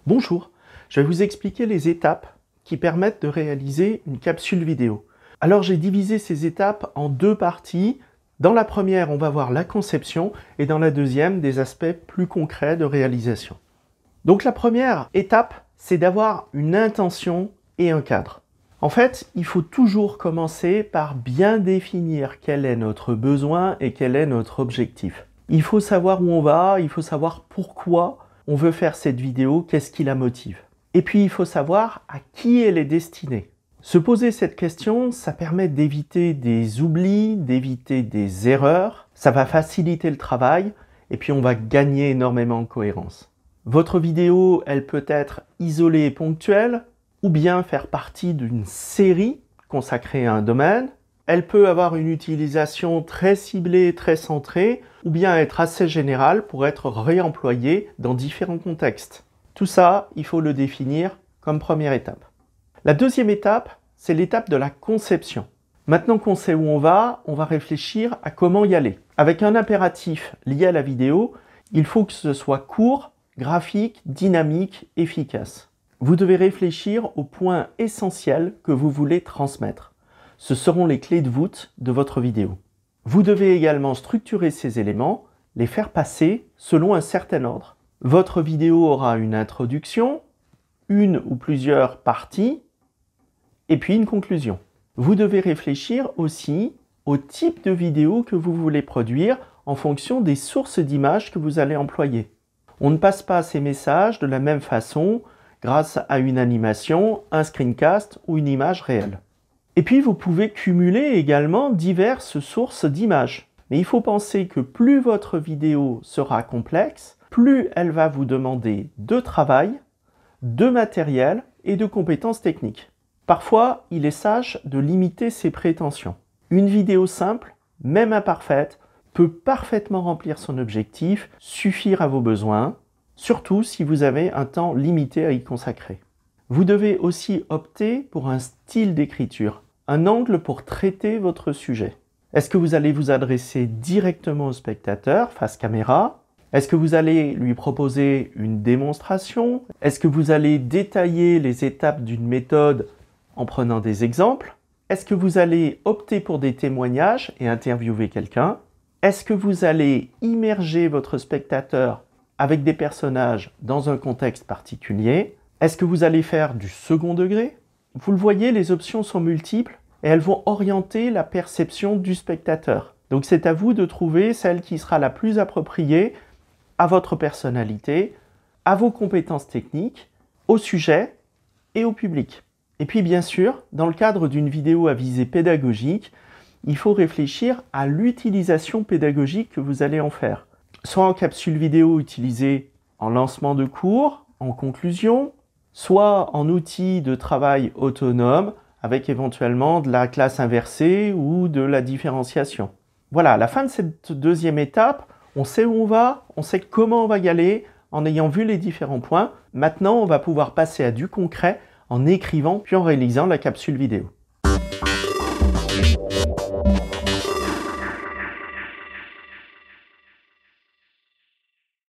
Bonjour, je vais vous expliquer les étapes qui permettent de réaliser une capsule vidéo. Alors j'ai divisé ces étapes en deux parties. Dans la première, on va voir la conception et dans la deuxième, des aspects plus concrets de réalisation. Donc la première étape, c'est d'avoir une intention et un cadre. En fait, il faut toujours commencer par bien définir quel est notre besoin et quel est notre objectif. Il faut savoir où on va, il faut savoir pourquoi on veut faire cette vidéo, qu'est-ce qui la motive. Et puis il faut savoir à qui elle est destinée. Se poser cette question, ça permet d'éviter des oublis, d'éviter des erreurs, ça va faciliter le travail et puis on va gagner énormément en cohérence. Votre vidéo, elle peut être isolée et ponctuelle ou bien faire partie d'une série consacrée à un domaine. Elle peut avoir une utilisation très ciblée, très centrée, ou bien être assez générale pour être réemployée dans différents contextes. Tout ça, il faut le définir comme première étape. La deuxième étape, c'est l'étape de la conception. Maintenant qu'on sait où on va réfléchir à comment y aller. Avec un impératif lié à la vidéo, il faut que ce soit court, graphique, dynamique, efficace. Vous devez réfléchir aux points essentiels que vous voulez transmettre. Ce seront les clés de voûte de votre vidéo. Vous devez également structurer ces éléments, les faire passer selon un certain ordre. Votre vidéo aura une introduction, une ou plusieurs parties, et puis une conclusion. Vous devez réfléchir aussi au type de vidéo que vous voulez produire en fonction des sources d'images que vous allez employer. On ne passe pas ces messages de la même façon grâce à une animation, un screencast ou une image réelle. Et puis vous pouvez cumuler également diverses sources d'images. Mais il faut penser que plus votre vidéo sera complexe, plus elle va vous demander de travail, de matériel et de compétences techniques. Parfois, il est sage de limiter ses prétentions. Une vidéo simple, même imparfaite, peut parfaitement remplir son objectif, suffire à vos besoins, surtout si vous avez un temps limité à y consacrer. Vous devez aussi opter pour un style d'écriture, un angle pour traiter votre sujet. Est-ce que vous allez vous adresser directement au spectateur, face caméra? Est-ce que vous allez lui proposer une démonstration? Est-ce que vous allez détailler les étapes d'une méthode en prenant des exemples? Est-ce que vous allez opter pour des témoignages et interviewer quelqu'un? Est-ce que vous allez immerger votre spectateur avec des personnages dans un contexte particulier? Est-ce que vous allez faire du second degré? Vous le voyez, les options sont multiples et elles vont orienter la perception du spectateur. Donc c'est à vous de trouver celle qui sera la plus appropriée à votre personnalité, à vos compétences techniques, au sujet et au public. Et puis bien sûr, dans le cadre d'une vidéo à visée pédagogique, il faut réfléchir à l'utilisation pédagogique que vous allez en faire. Soit en capsule vidéo utilisée en lancement de cours, en conclusion, soit en outil de travail autonome avec éventuellement de la classe inversée ou de la différenciation. Voilà, à la fin de cette deuxième étape, on sait où on va, on sait comment on va y aller en ayant vu les différents points. Maintenant, on va pouvoir passer à du concret en écrivant puis en réalisant la capsule vidéo.